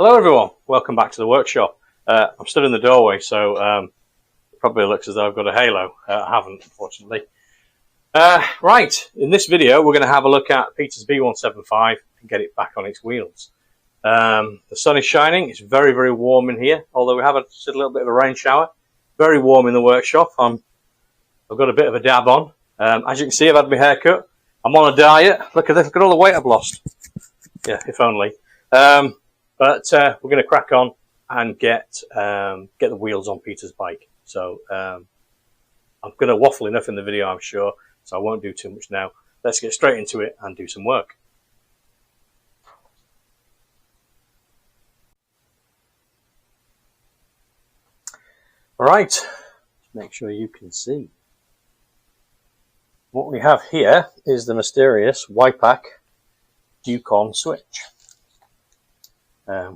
Hello everyone, welcome back to the workshop. I'm stood in the doorway, so it probably looks as though I've got a halo. I haven't, unfortunately. Right, in this video we're going to have a look at Peter's B175 and get it back on its wheels. The sun is shining, it's very, very warm in here, although we have just a little bit of a rain shower. Very warm in the workshop. I've got a bit of a dab on. As you can see, I've had my hair cut. I'm on a diet. Look at this, look at all the weight I've lost. Yeah, if only. But we're going to crack on and get the wheels on Peter's bike. So I'm going to waffle enough in the video, I'm sure, so I won't do too much now. Let's get straight into it and do some work. All right, make sure you can see. What we have here is the mysterious YPAC Duke-on switch.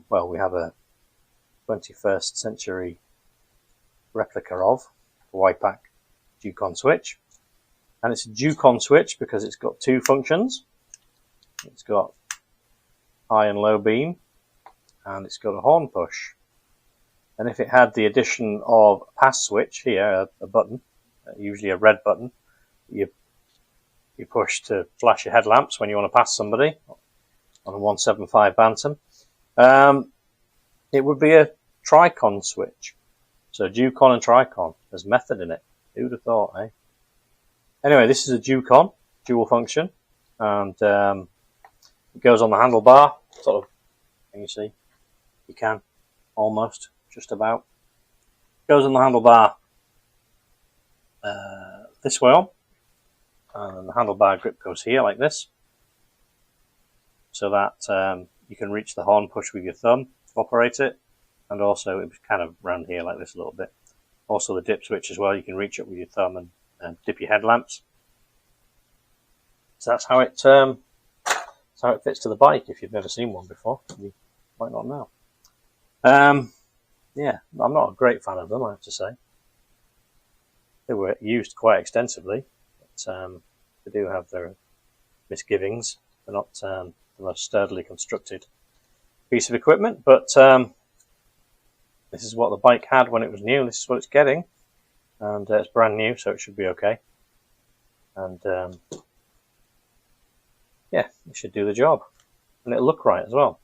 Well, we have a 21st century replica of the YPAC Duke-on switch. And it's a Duke-on switch because it's got two functions. It's got high and low beam, and it's got a horn push. And if it had the addition of a pass switch here, a button, usually a red button, you push to flash your headlamps when you want to pass somebody on a 175 Bantam. It would be a Tricon switch. So Duke-on and Tricon. There's method in it. Who'd have thought, eh? Anyway, this is a Duke-on, dual function, and it goes on the handlebar, sort of, can you see? You can, almost, just about. It goes on the handlebar this way on, and the handlebar grip goes here like this, so that you can reach the horn push with your thumb to operate it, and also it was kind of round here like this a little bit. Also the dip switch as well, you can reach it with your thumb and dip your headlamps. So that's how it fits to the bike. If you've never seen one before, you might not know. Yeah, I'm not a great fan of them, I have to say. They were used quite extensively, but they do have their misgivings. They're not the most sturdily constructed piece of equipment, but this is what the bike had when it was new. This is what it's getting, and it's brand new, so it should be okay. And yeah, it should do the job, and it'll look right as well.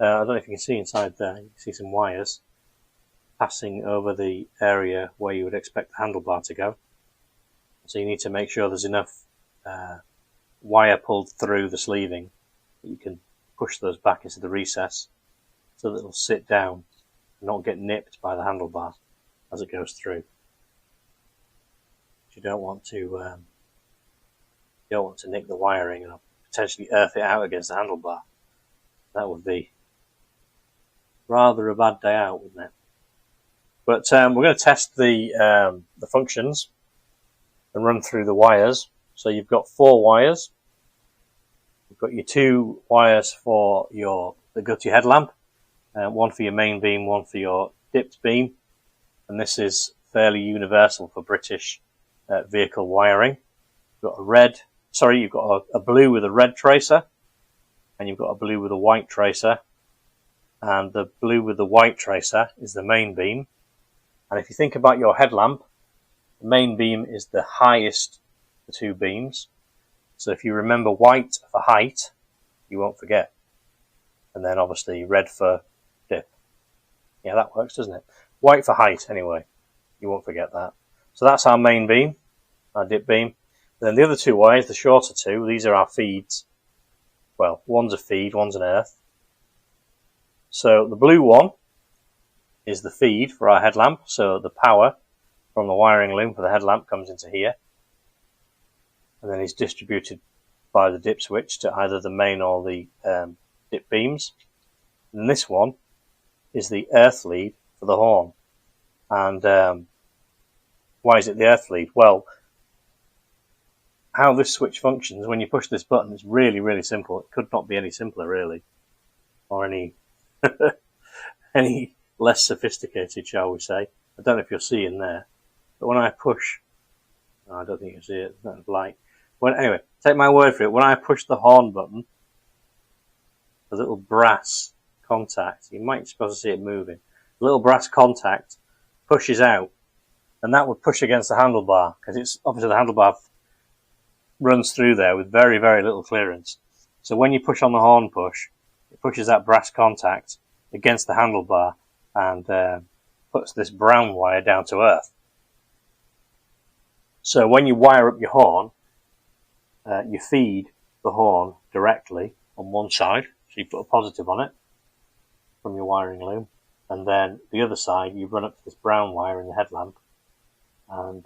I don't know if you can see inside there. You can see some wires passing over the area where you would expect the handlebar to go. So you need to make sure there's enough wire pulled through the sleeving that you can push those back into the recess so that it'll sit down and not get nipped by the handlebar as it goes through. You don't want to nick the wiring and potentially earth it out against the handlebar. That would be rather a bad day out, wouldn't it? But we're going to test the functions and run through the wires. So you've got 4 wires. You've got your 2 wires for that go to your headlamp, one for your main beam, one for your dipped beam, and this is fairly universal for British vehicle wiring. You've got a blue with a red tracer, and you've got a blue with a white tracer, and the blue with the white tracer is the main beam. And if you think about your headlamp, the main beam is the highest of the 2 beams. So if you remember white for height, you won't forget. And then obviously red for dip. Yeah, that works, doesn't it? White for height, anyway. You won't forget that. So that's our main beam, our dip beam. Then the other 2 wires, the shorter 2, these are our feeds. Well, one's a feed, one's an earth. So the blue one is the feed for our headlamp. So the power from the wiring loom for the headlamp comes into here, and then is distributed by the dip switch to either the main or the dip beams. And this one is the earth lead for the horn. And why is it the earth lead? Well, how this switch functions when you push this button is really, really simple. It could not be any simpler, really, or any any less sophisticated, shall we say. I don't know if you'll see in there, but when I push, I don't think you see it, it's not light. Anyway, take my word for it, when I push the horn button, the little brass contact, you might be supposed to see it moving. The little brass contact pushes out, and that would push against the handlebar, because it's obviously the handlebar runs through there with very, very little clearance. So when you push on the horn push, it pushes that brass contact against the handlebar and puts this brown wire down to earth. So when you wire up your horn, you feed the horn directly on one side, so you put a positive on it from your wiring loom, and then the other side you run up to this brown wire in the headlamp, and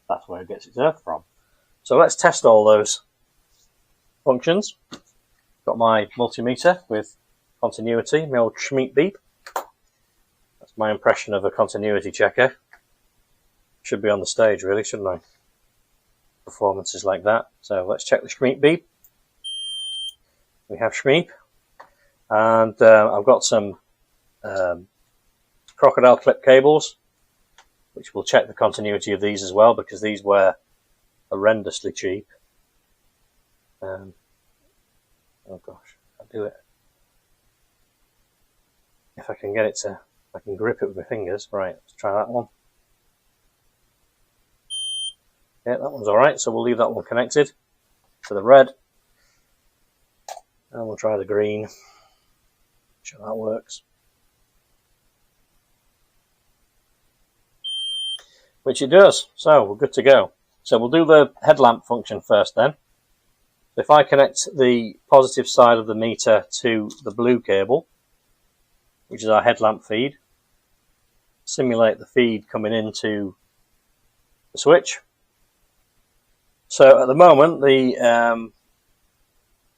that's where it gets its earth from. So let's test all those functions. Got my multimeter with continuity, my old Schmeat beep. That's my impression of a continuity checker. Should be on the stage really, shouldn't I? Performances like that. So let's check the Schmeat beep. We have Schmeat, and I've got some crocodile clip cables, which will check the continuity of these as well, because these were horrendously cheap. Oh gosh, I'll do it. If I can get it to, I can grip it with my fingers. Right, let's try that one. Yeah, that one's alright, so we'll leave that one connected to the red. And we'll try the green. Make sure that works. Which it does, so we're good to go. So we'll do the headlamp function first then. If I connect the positive side of the meter to the blue cable, which is our headlamp feed, simulate the feed coming into the switch. So at the moment, you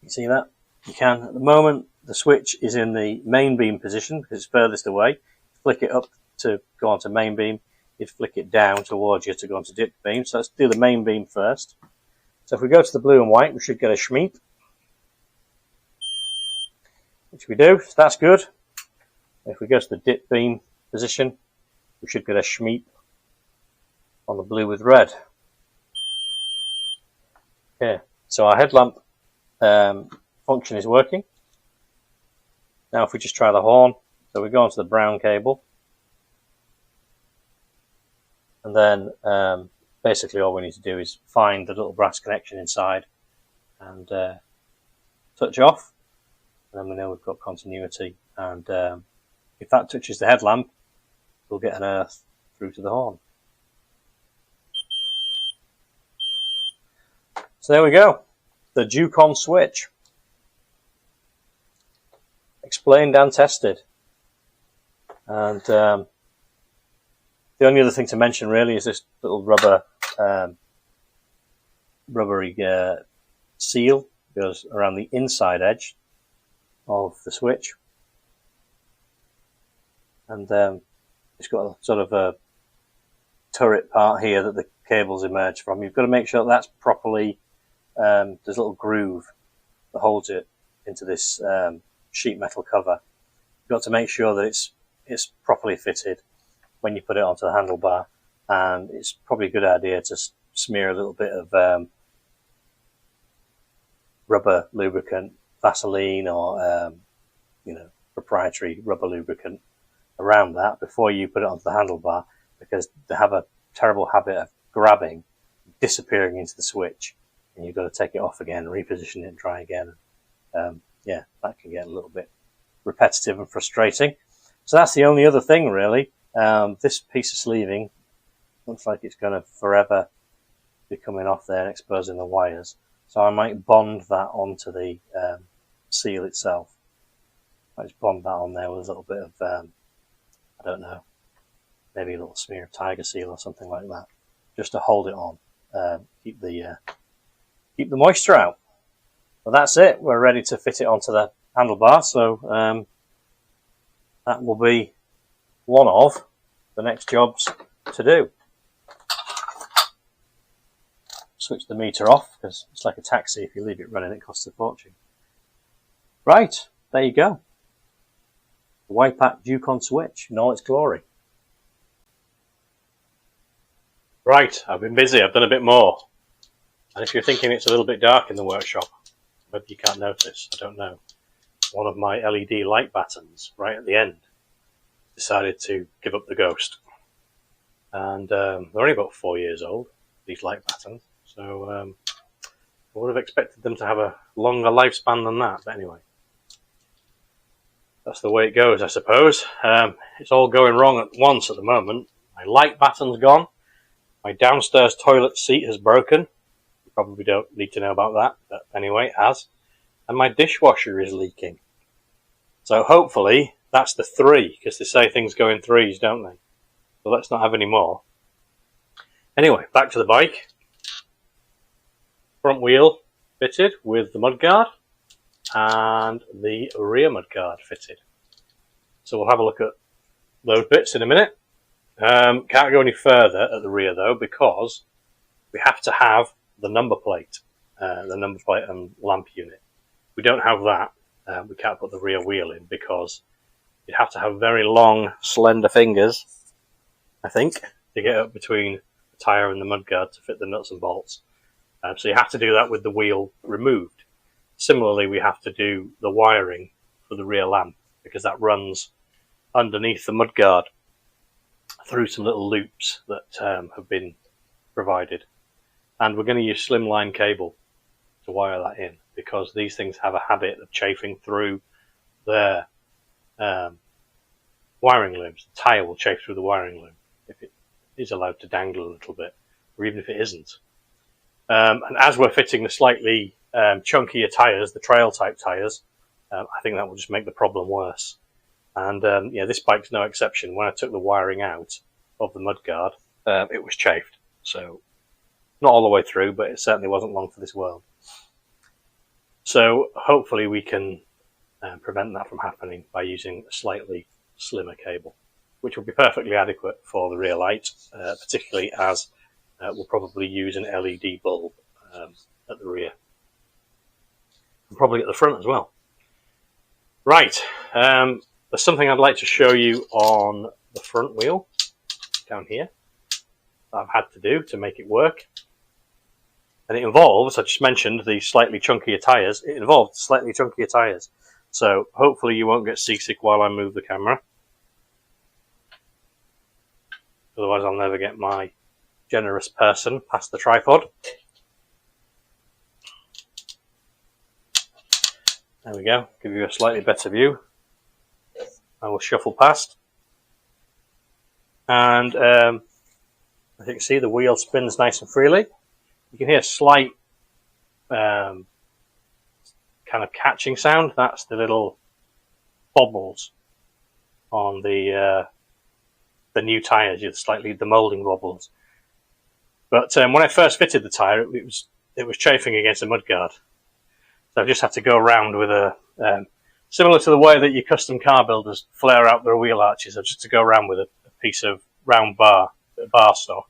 see that? You can. At the moment, the switch is in the main beam position because it's furthest away. Flick it up to go onto main beam. You'd flick it down towards you to go onto dip beam. So let's do the main beam first. So if we go to the blue and white, we should get a Schmeat, which we do. So that's good. If we go to the dip beam position, we should get a Schmeat on the blue with red. Okay, so our headlamp function is working. Now if we just try the horn, so we go onto the brown cable, and then basically all we need to do is find the little brass connection inside and touch off, and then we know we've got continuity, and if that touches the headlamp, we'll get an earth through to the horn. So there we go, the Ducon switch. Explained and tested. And the only other thing to mention really is this little rubbery seal goes around the inside edge of the switch. And it's got a sort of a turret part here that the cables emerge from. You've got to make sure that that's properly, there's a little groove that holds it into this sheet metal cover. You've got to make sure that it's properly fitted when you put it onto the handlebar, and it's probably a good idea to smear a little bit of rubber lubricant, Vaseline or proprietary rubber lubricant around that before you put it onto the handlebar, because they have a terrible habit of grabbing, disappearing into the switch, and you've got to take it off again, reposition it and try again. Yeah, that can get a little bit repetitive and frustrating. So that's the only other thing really. This piece of sleeving looks like it's going to forever be coming off there and exposing the wires. So I might bond that onto the seal itself. I just bond that on there with a little bit of, I don't know, maybe a little smear of Tiger Seal or something like that, just to hold it on, keep the moisture out. Well, that's it. We're ready to fit it onto the handlebar. So that will be one of the next jobs to do. Switch the meter off because it's like a taxi. If you leave it running, it costs a fortune. Right, there you go. The Wipac Ducon switch in all its glory. Right, I've been busy. I've done a bit more. And if you're thinking it's a little bit dark in the workshop, maybe you can't notice, I don't know. one of my LED light battens right at the end decided to give up the ghost. And they're only about 4 years old, these light battens, so I would have expected them to have a longer lifespan than that, but anyway. That's the way it goes, I suppose. It's all going wrong at once at the moment. My light batten's gone, my downstairs toilet seat has broken. You probably don't need to know about that, but anyway, it has. And my dishwasher is leaking. So hopefully that's the 3, because they say things go in 3s, don't they? So let's not have any more. Anyway, back to the bike. Front wheel fitted with the mudguard and the rear mudguard fitted. So we'll have a look at those bits in a minute. Can't go any further at the rear though, because we have to have the number plate and lamp unit. If we don't have that, we can't put the rear wheel in, because you'd have to have very long, slender fingers, I think, to get up between the tyre and the mudguard to fit the nuts and bolts. So you have to do that with the wheel removed. Similarly, we have to do the wiring for the rear lamp, because that runs underneath the mudguard through some little loops that have been provided. And we're going to use slimline cable to wire that in, because these things have a habit of chafing through their wiring looms. The tyre will chafe through the wiring loom if it is allowed to dangle a little bit, or even if it isn't. And as we're fitting the slightly chunkier tyres, the trail type tyres, I think that will just make the problem worse. And yeah, this bike's no exception. When I took the wiring out of the mudguard, it was chafed. So not all the way through, but it certainly wasn't long for this world. So hopefully we can prevent that from happening by using a slightly slimmer cable, which will be perfectly adequate for the rear light, particularly as we'll probably use an LED bulb at the rear. And probably at the front as well. Right, there's something I'd like to show you on the front wheel, down here, that I've had to do to make it work. And it involves, I just mentioned, the slightly chunkier tyres. It involved slightly chunkier tyres. So hopefully you won't get seasick while I move the camera. Otherwise I'll never get my generous person past the tripod. There we go, give you a slightly better view. I will shuffle past. And as you can see, the wheel spins nice and freely. You can hear a slight kind of catching sound. That's the little bobbles on the new tyres, the moulding bobbles. But when I first fitted the tyre, it was chafing against a mudguard. So I just had to go around with a, similar to the way that your custom car builders flare out their wheel arches, I just had to go around with a piece of round bar stock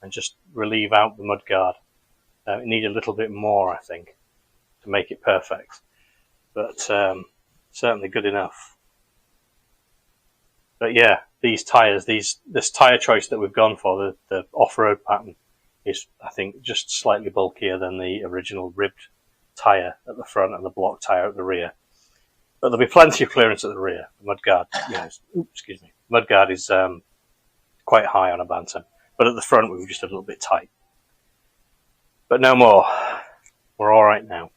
and just relieve out the mudguard. It needed a little bit more, I think, to make it perfect. But certainly good enough. But yeah, these tyres, this tyre choice that we've gone for, the off-road pattern, is, I think, just slightly bulkier than the original ribbed tyre at the front and the block tyre at the rear. But there'll be plenty of clearance at the rear. The mudguard, mudguard is quite high on a Bantam, but at the front we were just a little bit tight. But no more. We're all right now.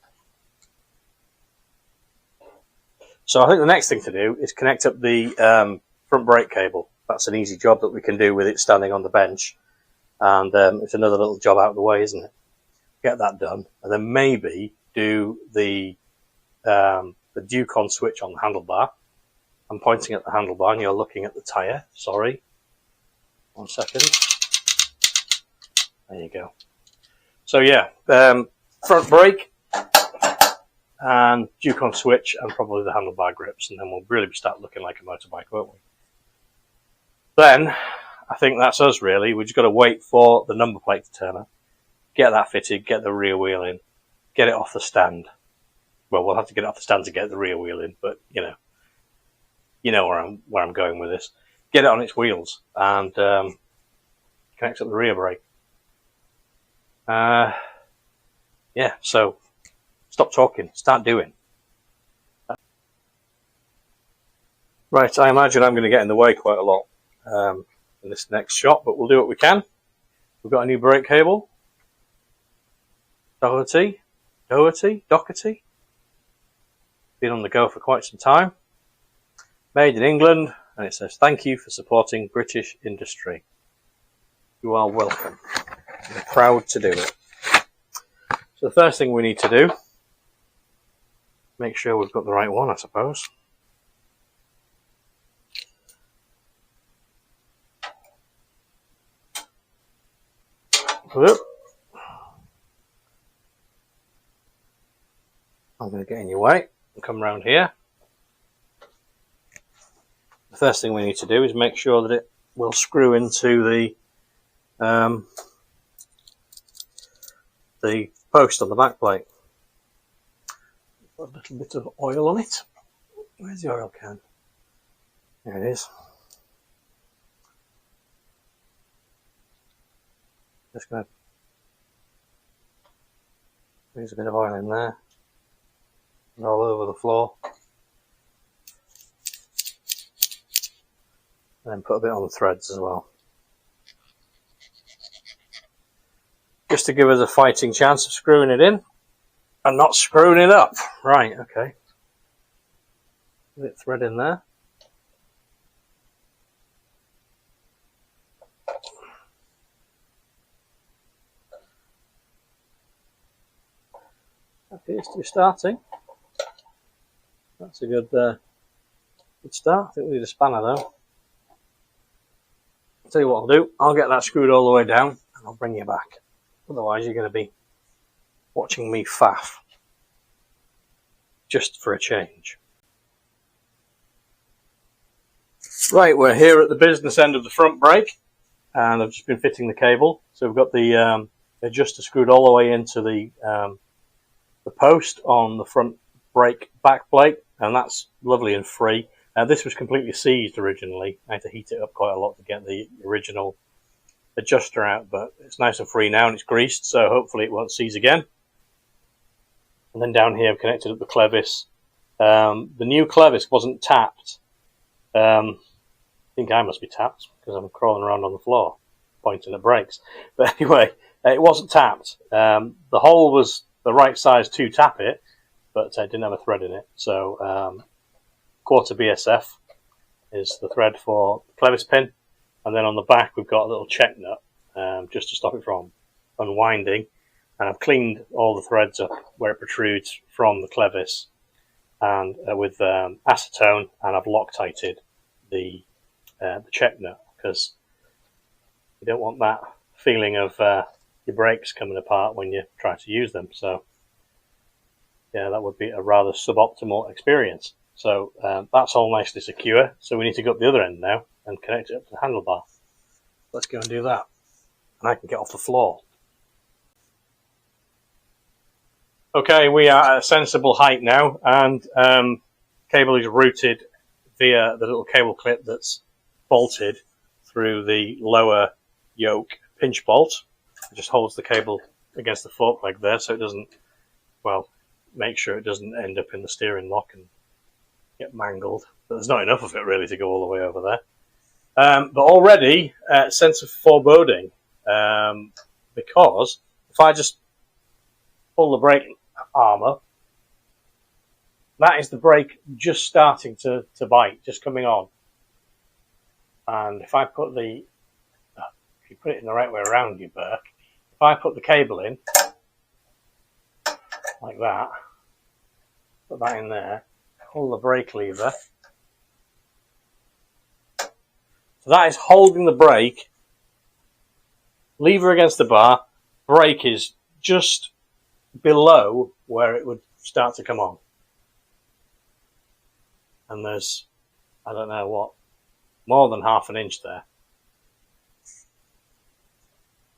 So I think the next thing to do is connect up the front brake cable. That's an easy job that we can do with it standing on the bench. And it's another little job out of the way, isn't it? Get that done. And then maybe do the Ducon switch on the handlebar. I'm pointing at the handlebar and you're looking at the tyre. Sorry. 1 second. There you go. So yeah, front brake and Ducon switch and probably the handlebar grips, and then we'll really start looking like a motorbike, won't we? Then, I think that's us really. We've just got to wait for the number plate to turn up, get that fitted, get the rear wheel in, get it off the stand. Well, we'll have to get it off the stand to get the rear wheel in, but you know where I'm going with this. Get it on its wheels and connect up the rear brake. Yeah, so stop talking, start doing. Right, I imagine I'm going to get in the way quite a lot in this next shot, but we'll do what we can. We've got a new brake cable. Doherty. Been on the go for quite some time. Made in England, and it says, "Thank you for supporting British industry." You are welcome. I'm proud to do it. So the first thing we need to do, make sure we've got the right one, I suppose. Whoop. I'm going to get in your way and come round here. The first thing we need to do is make sure that it will screw into the post on the back plate. Put a little bit of oil on it. Where's the oil can? There it is. Just going to use a bit of oil in there and all over the floor. And then put a bit on the threads as well. Just to give us a fighting chance of screwing it in and not screwing it up. Right, okay. A bit of thread in there. Appears to be starting. That's a good start. I think we need a spanner though. I'll tell you what I'll do. I'll get that screwed all the way down and I'll bring you back. Otherwise you're going to be watching me faff. Just for a change. Right, we're here at the business end of the front brake. And I've just been fitting the cable. So we've got the adjuster screwed all the way into the post on the front brake back plate, and that's lovely and free. This was completely seized originally. I had to heat it up quite a lot to get the original adjuster out, but it's nice and free now and it's greased, so hopefully it won't seize again. And then down here I've connected up the clevis. The new clevis wasn't tapped. I think I must be tapped because I'm crawling around on the floor pointing at brakes. But anyway, it wasn't tapped. The hole was the right size to tap it, but I didn't have a thread in it. So quarter BSF is the thread for the clevis pin, and then on the back we've got a little check nut just to stop it from unwinding. And I've cleaned all the threads up where it protrudes from the clevis, and with acetone, and I've Loctited the check nut because you don't want that feeling of your brakes coming apart when you try to use them. So yeah, that would be a rather suboptimal experience. So that's all nicely secure. So we need to go up the other end now and connect it up to the handlebar. Let's go and do that. And I can get off the floor. Okay, we are at a sensible height now, and cable is routed via the little cable clip that's bolted through the lower yoke pinch bolt. It just holds the cable against the fork leg there, so it doesn't, well, make sure it doesn't end up in the steering lock and get mangled. But there's not enough of it really to go all the way over there. But already, sense of foreboding, because if I just pull the brake arm up, that is the brake just starting to bite, just coming on. And if I put if you put it in the right way around, you Burke, if I put the cable in, like that, put that in there, pull the brake lever, so that is holding the brake, lever against the bar, brake is just below where it would start to come on. And there's, I don't know what, more than half an inch there.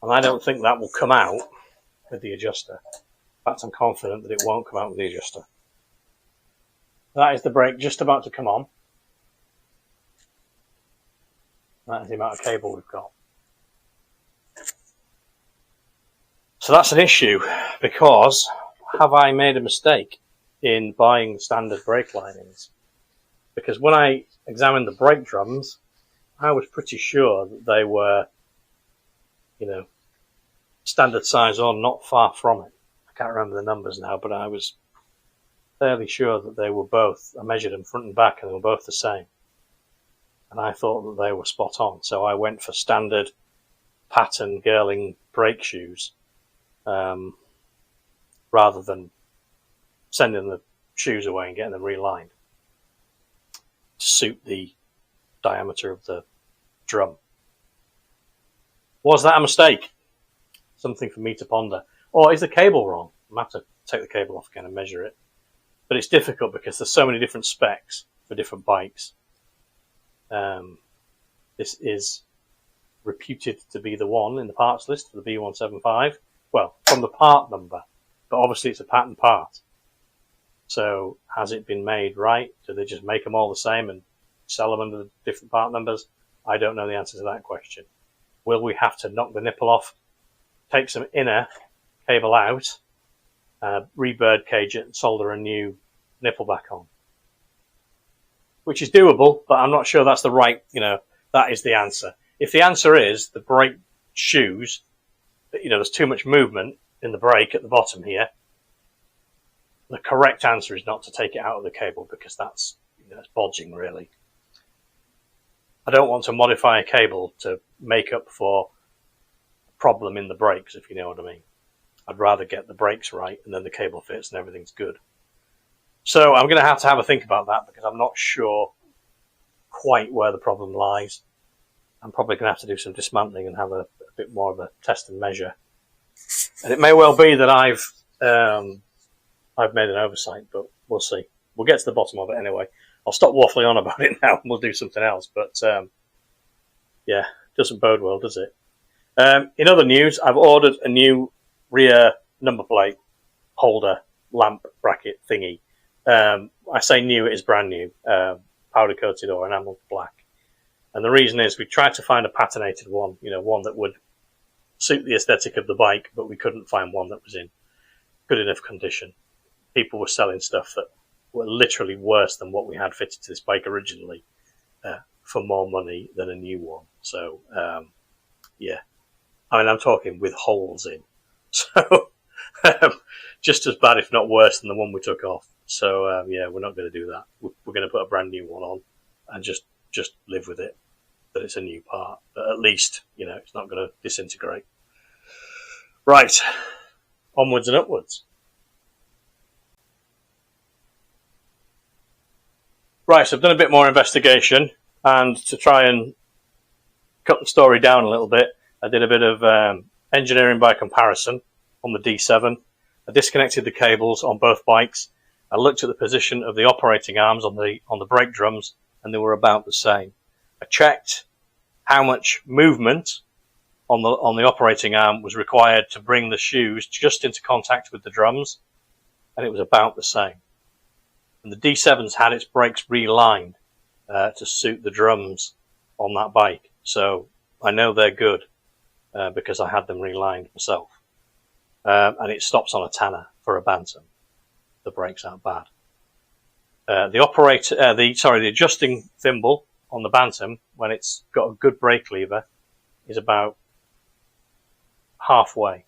And I don't think that will come out with the adjuster. In fact, I'm confident that it won't come out with the adjuster. That is the brake just about to come on. That is the amount of cable we've got. So that's an issue, because have I made a mistake in buying standard brake linings? because when I examined the brake drums, I was pretty sure that they were, you know, standard size or not far from it. I can't remember the numbers now, but I was fairly sure that they were both, I measured them front and back and they were both the same. And I thought that they were spot on. So I went for standard pattern Girling brake shoes, rather than sending the shoes away and getting them relined to suit the diameter of the drum. Was that a mistake? Something for me to ponder. Or is the cable wrong? I might have to take the cable off again and measure it. But it's difficult because there's so many different specs for different bikes. This is reputed to be the one in the parts list for the B175. Well, from the part number, but obviously it's a pattern part. So has it been made right? Do they just make them all the same and sell them under the different part numbers? I don't know the answer to that question. Will we have to knock the nipple off, take some inner cable out, re-bird cage it and solder a new nipple back on? Which is doable, but I'm not sure that's the right, that is the answer. If the answer is the brake shoes, there's too much movement in the brake at the bottom here, the correct answer is not to take it out of the cable because that's bodging really. I don't want to modify a cable to make up for a problem in the brakes, if you know what I mean. I'd rather get the brakes right and then the cable fits and everything's good. So I'm going to have a think about that because I'm not sure quite where the problem lies. I'm probably going to have to do some dismantling and have a bit more of a test and measure. And it may well be that I've made an oversight, but we'll see. We'll get to the bottom of it anyway. I'll stop waffling on about it now and we'll do something else. But yeah, doesn't bode well, does it? In other news, I've ordered a new rear number plate holder lamp bracket thingy. I say new, it is brand new, powder coated or enameled black. And the reason is we tried to find a patternated one, one that would suit the aesthetic of the bike, but we couldn't find one that was in good enough condition. People were selling stuff that were literally worse than what we had fitted to this bike originally, for more money than a new one. So, yeah. I mean, I'm talking with holes in. So, just as bad, if not worse, than the one we took off. So, yeah, we're not going to do that. We're going to put a brand new one on and just live with it, that it's a new part. But at least, it's not going to disintegrate. Right. Onwards and upwards. Right, so I've done a bit more investigation, and to try and cut the story down a little bit, I did a bit of engineering by comparison on the D7. I disconnected the cables on both bikes. I looked at the position of the operating arms on the brake drums, and they were about the same. I checked how much movement on the operating arm was required to bring the shoes just into contact with the drums, and it was about the same. And the D7's had its brakes relined to suit the drums on that bike. So I know they're good because I had them relined myself. And it stops on a tanner for a Bantam. The brakes aren't bad. The adjusting thimble on the Bantam, when it's got a good brake lever, is about halfway.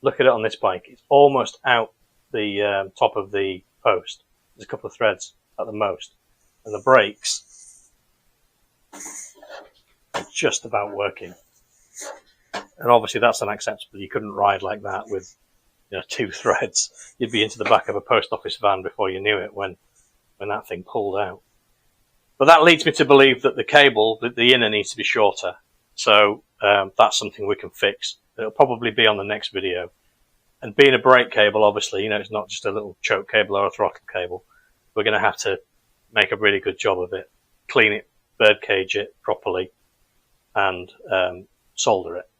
Look at it on this bike. It's almost out the top of the post. There's a couple of threads at the most. And the brakes are just about working. And obviously that's unacceptable. You couldn't ride like that with 2 threads. You'd be into the back of a post office van before you knew it when that thing pulled out. But that leads me to believe that the cable, the inner, needs to be shorter. So that's something we can fix. It'll probably be on the next video. And being a brake cable, obviously, it's not just a little choke cable or a throttle cable. We're going to have to make a really good job of it, clean it, bird cage it properly, and solder it.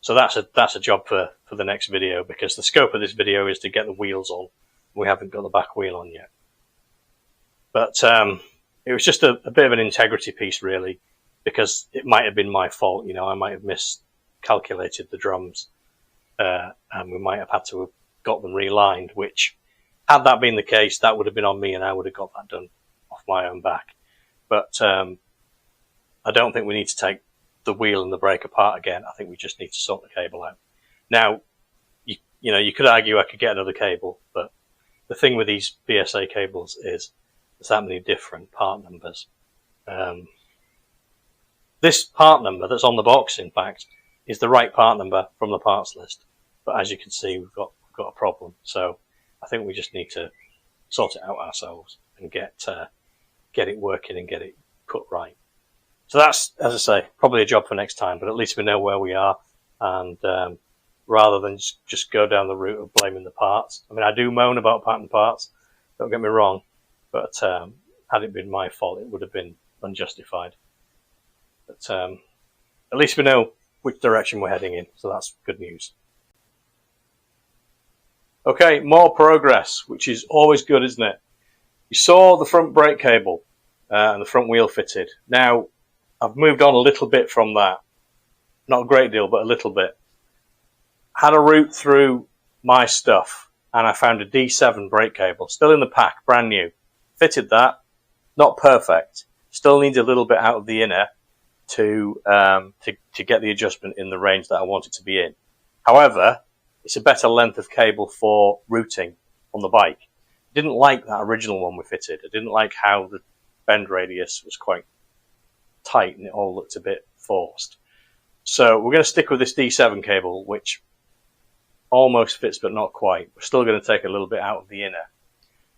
So that's a job for the next video, because the scope of this video is to get the wheels on. We haven't got the back wheel on yet. But it was just a bit of an integrity piece, really, because it might have been my fault. I might have miscalculated the drums. And we might have had to have got them relined, which, had that been the case, that would have been on me and I would have got that done off my own back. But I don't think we need to take the wheel and the brake apart again. I think we just need to sort the cable out. Now, you could argue I could get another cable, but the thing with these BSA cables is there's that many different part numbers. This part number that's on the box, in fact, is the right part number from the parts list. But as you can see, we've got a problem. So I think we just need to sort it out ourselves and get it working and get it put right. So that's, as I say, probably a job for next time, but at least we know where we are, and rather than just go down the route of blaming the parts. I mean, I do moan about pattern parts, don't get me wrong, but had it been my fault, it would have been unjustified. But at least we know which direction we're heading in, so that's good news. Okay, more progress, which is always good, isn't it? You saw the front brake cable and the front wheel fitted. Now, I've moved on a little bit from that. Not a great deal, but a little bit. Had a route through my stuff, and I found a D7 brake cable, still in the pack, brand new. Fitted that, not perfect. Still needs a little bit out of the inner to get the adjustment in the range that I want it to be in. However, it's a better length of cable for routing on the bike. Didn't like that original one we fitted. I didn't like how the bend radius was quite tight and it all looked a bit forced. So we're going to stick with this D7 cable, which almost fits but not quite. We're still going to take a little bit out of the inner.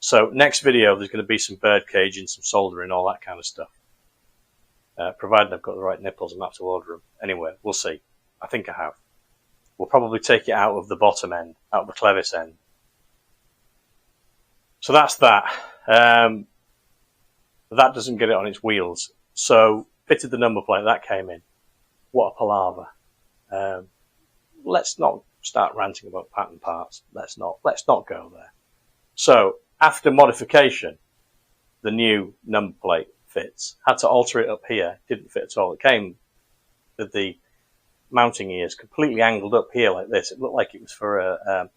So next video there's going to be some bird caging, some soldering, all that kind of stuff. Provided I've got the right nipples, I'm going to have to order them. Anyway, we'll see. I think I have. We'll probably take it out of the bottom end, out of the clevis end. So that's that. That doesn't get it on its wheels. So fitted the number plate, that came in. What a palaver. Let's not start ranting about pattern parts. Let's not go there. So after modification, the new number plate fits. Had to alter it up here. Didn't fit at all. It came with the mounting ears completely angled up here like this. It looked like it was for a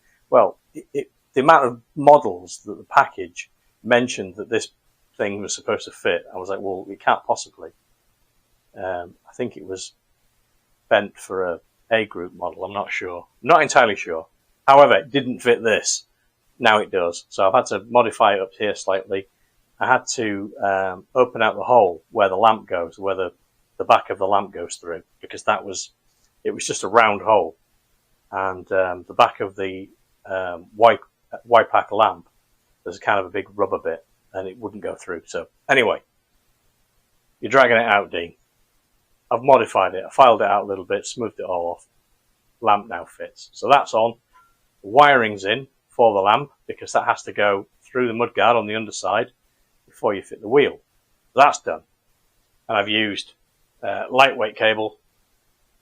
the amount of models that the package mentioned that this thing was supposed to fit, I was like, well, it can't possibly. I think it was bent for a group model. I'm not sure. Not entirely sure. However, it didn't fit this. Now it does. So I've had to modify it up here slightly. I had to open out the hole where the lamp goes, where the back of the lamp goes through, because it was just a round hole. And the back of the Y-pack lamp, there's kind of a big rubber bit, and it wouldn't go through. So anyway, you're dragging it out, Dean. I've modified it. I filed it out a little bit, smoothed it all off. Lamp now fits. So that's on. The wiring's in for the lamp, because that has to go through the mudguard on the underside before you fit the wheel. That's done. And I've used lightweight cable.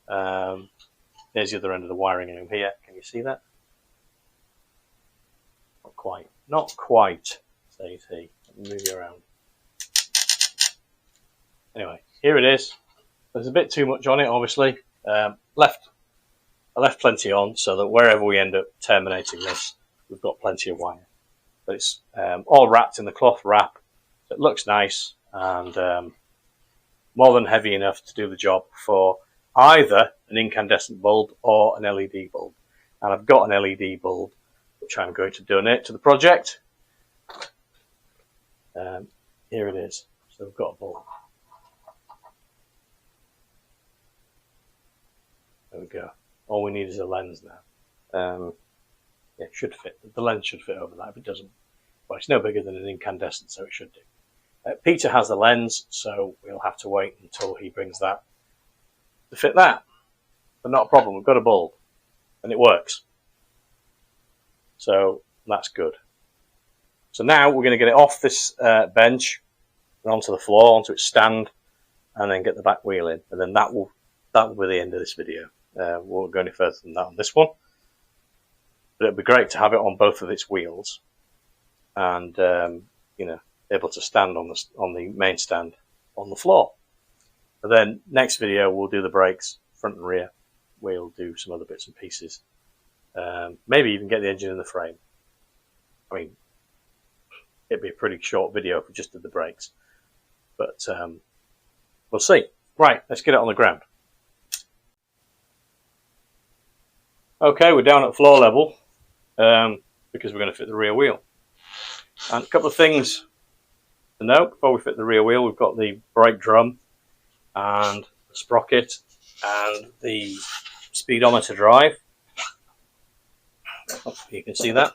There's the other end of the wiring in here. Can you see that? Not quite. Not quite, says he. Let me move you around. Anyway, here it is. There's a bit too much on it, obviously. I left plenty on so that wherever we end up terminating this, we've got plenty of wire. But it's all wrapped in the cloth wrap. So it looks nice and more than heavy enough to do the job for either an incandescent bulb or an LED bulb. And I've got an LED bulb, which I'm going to donate to the project. Here it is. So we've got a bulb. There we go. All we need is a lens now. Yeah, it should fit. The lens should fit over that. If it doesn't, well, it's no bigger than an incandescent, so it should do. Peter has the lens, so we'll have to wait until he brings that to fit that. But not a problem. We've got a bulb, and it works. So that's good. So now we're going to get it off this bench and onto the floor, onto its stand, and then get the back wheel in. And then that will be the end of this video. We won't go any further than that on this one. But it'd be great to have it on both of its wheels, and able to stand on the main stand on the floor. And then next video we'll do the brakes, front and rear. We'll do some other bits and pieces. Maybe even get the engine in the frame. I mean, it'd be a pretty short video if we just did the brakes. But we'll see. Right, let's get it on the ground. Okay, we're down at floor level because we're going to fit the rear wheel. And a couple of things to note before we fit the rear wheel. We've got the brake drum and the sprocket and the speedometer drive. You can see that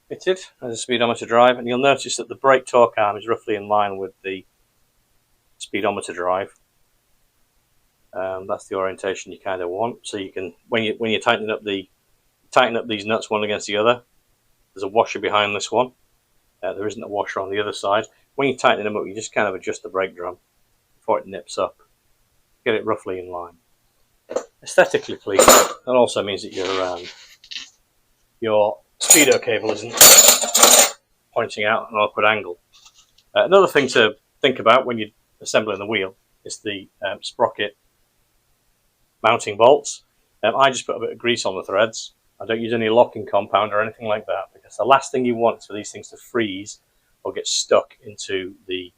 fitted as a speedometer drive, and you'll notice that the brake torque arm is roughly in line with the speedometer drive. That's the orientation you kind of want. So you can, when you're tightening up these nuts one against the other, there's a washer behind this one. There isn't a washer on the other side. When you're tightening them up, you just kind of adjust the brake drum before it nips up. Get it roughly in line. Aesthetically pleasing. That also means that your speedo cable isn't pointing out at an awkward angle. Another thing to think about when you're assembling the wheel is the sprocket mounting bolts. I just put a bit of grease on the threads. I don't use any locking compound or anything like that, because the last thing you want is for these things to freeze or get stuck into the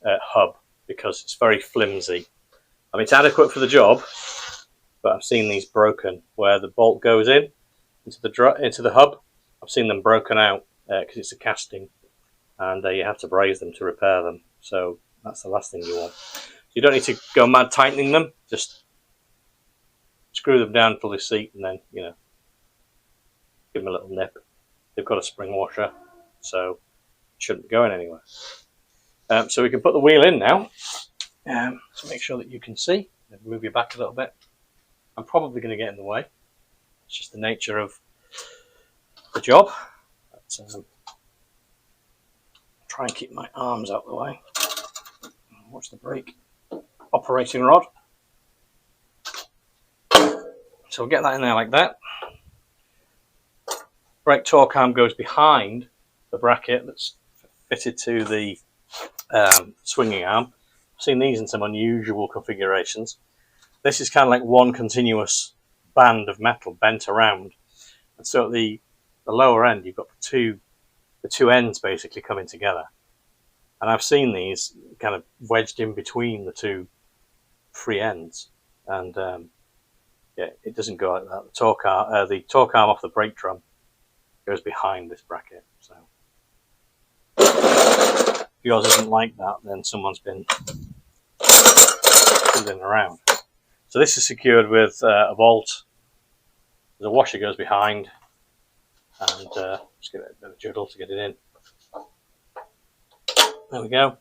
hub, because it's very flimsy. I mean, it's adequate for the job, but I've seen these broken where the bolt goes into the hub. I've seen them broken out because it's a casting, and you have to braze them to repair them. So that's the last thing you want. You don't need to go mad tightening them. Just screw them down until they seat, and then, you know, give them a little nip. They've got a spring washer, so it shouldn't be going anywhere. So we can put the wheel in now. So make sure that you can see. Move your back a little bit. I'm probably going to get in the way. It's just the nature of the job. But, try and keep my arms out of the way. Watch the brake operating rod. So we'll get that in there like that. Brake torque arm goes behind the bracket that's fitted to the swinging arm. I've seen these in some unusual configurations. This is kind of like one continuous band of metal bent around, and so at the lower end you've got the two ends basically coming together. And I've seen these kind of wedged in between the two free ends, and yeah, it doesn't go like that. The torque arm off the brake drum goes behind this bracket. So if yours isn't like that, then someone's been fiddling around. So this is secured with a bolt. There's a washer goes behind, and just give it a bit of jiggle to get it in. There we go.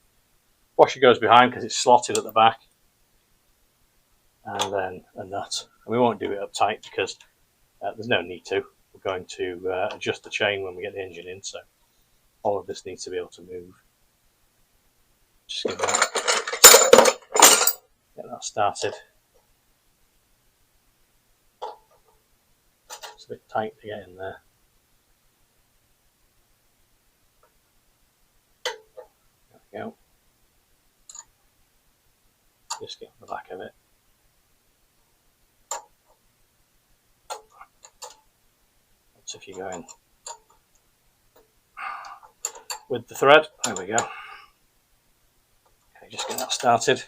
Washer goes behind because it's slotted at the back, and then a nut. And we won't do it up tight because there's no need to. We're going to adjust the chain when we get the engine in, so all of this needs to be able to move. Just get that started. It's a bit tight to get in there. There we go. Just get on the back of it. So if you go in with the thread, there we go. Okay, just get that started.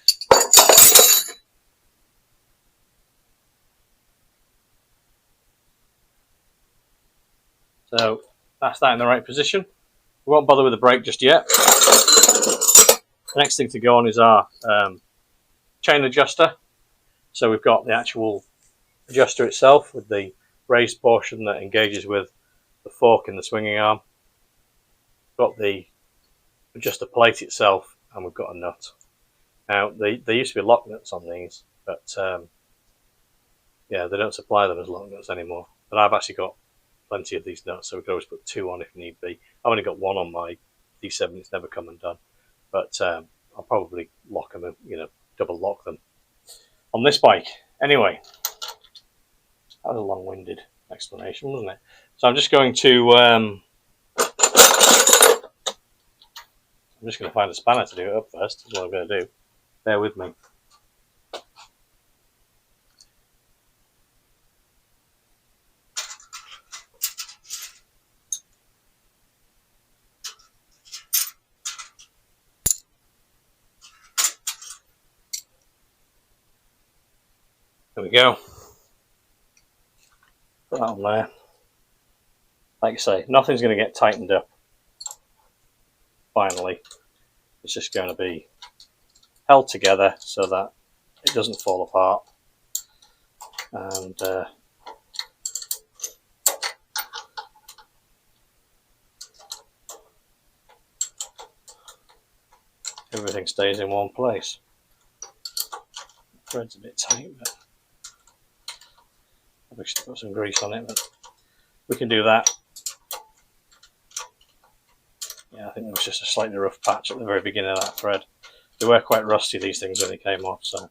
So that's that in the right position. We won't bother with the brake just yet. The next thing to go on is our chain adjuster. So we've got the actual adjuster itself with the raised portion that engages with the fork in the swinging arm. We've got the adjuster plate itself, and we've got a nut. Now, there used to be lock nuts on these, but yeah, they don't supply them as lock nuts anymore. But I've actually got plenty of these nuts, so we can always put two on if need be. I've only got one on my D7, it's never come undone. But I'll probably lock them, you know, double lock them on this bike. Anyway, that was a long-winded explanation, wasn't it? So I'm just going to find a spanner to do it up first. That's what I'm going to do. Bear with me. There we go. Put that on there. Like I say, nothing's going to get tightened up. Finally, it's just going to be held together so that it doesn't fall apart. And everything stays in one place. The thread's a bit tight, but I should put some grease on it, but we can do that. Yeah, I think there was just a slightly rough patch at the very beginning of that thread. They were quite rusty, these things, when they came off, so.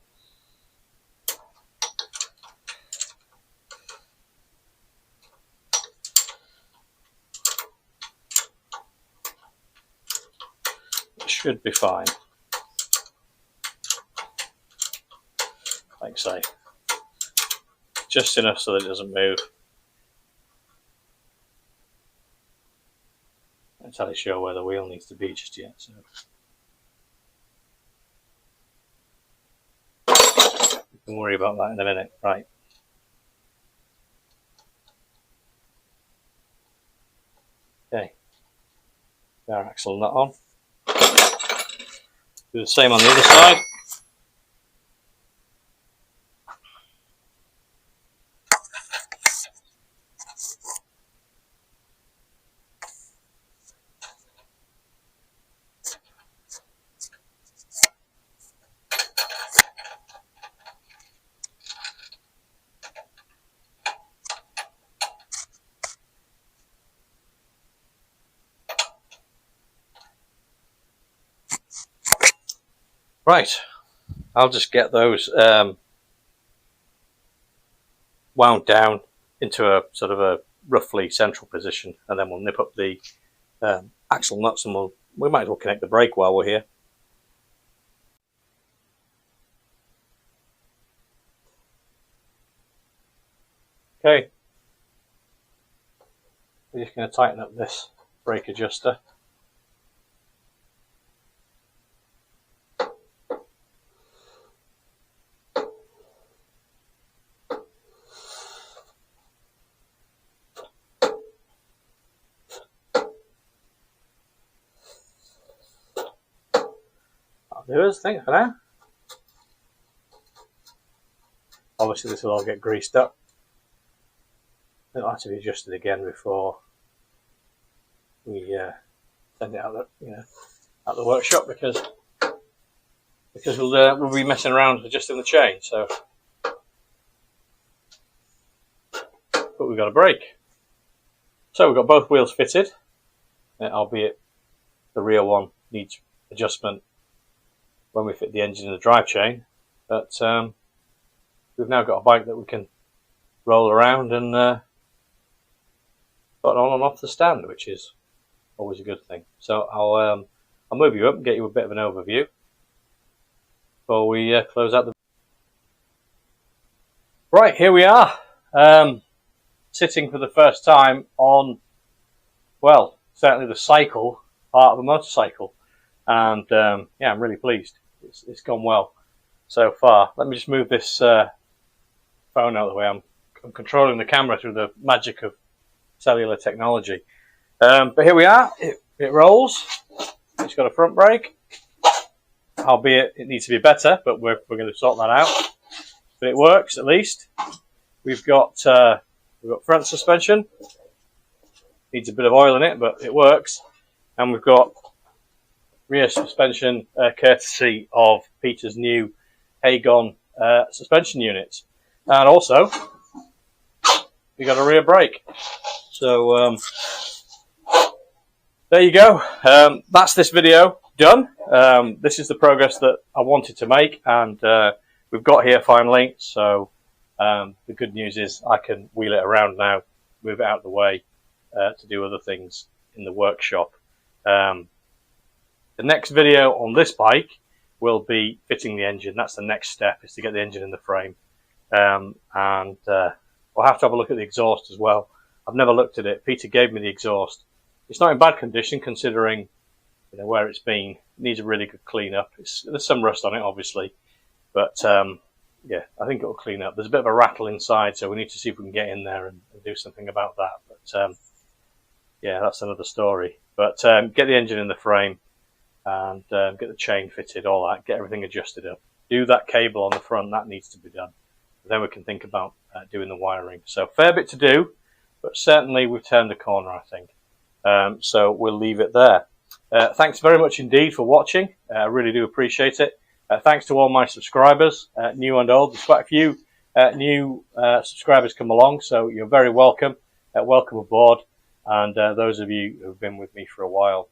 It should be fine. Like I say, just enough so that it doesn't move. I'm not entirely sure where the wheel needs to be just yet, so we can worry about that in a minute. Right. Okay. Our axle nut on. Do the same on the other side. Right, I'll just get those wound down into a sort of a roughly central position, and then we'll nip up the axle nuts, and we might as well connect the brake while we're here. Okay, we're just going to tighten up this brake adjuster. Do us, I think, for now. Obviously this will all get greased up. It'll have to be adjusted again before we send it out at the workshop, because we'll be messing around adjusting the chain. So, but we've got a brake. So we've got both wheels fitted, albeit the rear one needs adjustment when we fit the engine and the drive chain, but we've now got a bike that we can roll around and put on and off the stand, which is always a good thing. So I'll move you up and get you a bit of an overview before we close out the. Right, here we are, sitting for the first time on, well, certainly the cycle part of a motorcycle. And yeah, I'm really pleased. It's gone well so far. Let me just move this phone out of the way. I'm controlling the camera through the magic of cellular technology. But here we are. It rolls. It's got a front brake, albeit it needs to be better, but we're going to sort that out. But it works at least. We've got front suspension. Needs a bit of oil in it, but it works. And we've got rear suspension, courtesy of Peter's new Hagon suspension units. And also, we got a rear brake. So there you go. That's this video done. This is the progress that I wanted to make, and we've got here finally. So the good news is I can wheel it around now, move it out of the way to do other things in the workshop. The next video on this bike will be fitting the engine. That's the next step, is to get the engine in the frame. And we'll have to have a look at the exhaust as well. I've never looked at it. Peter gave me the exhaust. It's not in bad condition considering where it's been. It needs a really good clean up. There's some rust on it, obviously, but yeah, I think it'll clean up. There's a bit of a rattle inside, so we need to see if we can get in there and do something about that. But yeah, that's another story. But get the engine in the frame and get the chain fitted, all that, get everything adjusted up. Do that cable on the front, that needs to be done. Then we can think about doing the wiring. So fair bit to do, but certainly we've turned the corner, I think. So we'll leave it there. Thanks very much indeed for watching. I really do appreciate it. Thanks to all my subscribers, new and old. There's quite a few new subscribers come along, so you're very welcome. Welcome aboard. And those of you who've been with me for a while,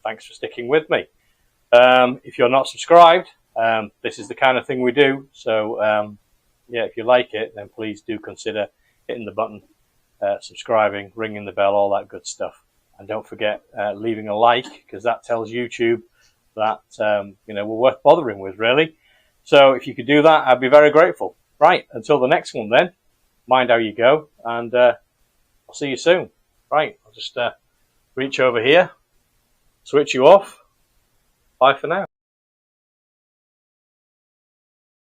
thanks for sticking with me. If you're not subscribed, this is the kind of thing we do. So yeah, if you like it, then please do consider hitting the button, subscribing, ringing the bell, all that good stuff. And don't forget leaving a like, because that tells YouTube that you know, we're worth bothering with, really. So if you could do that, I'd be very grateful. Right, until the next one then, mind how you go, and I'll see you soon. Right, I'll just reach over here, switch you off. Bye for now.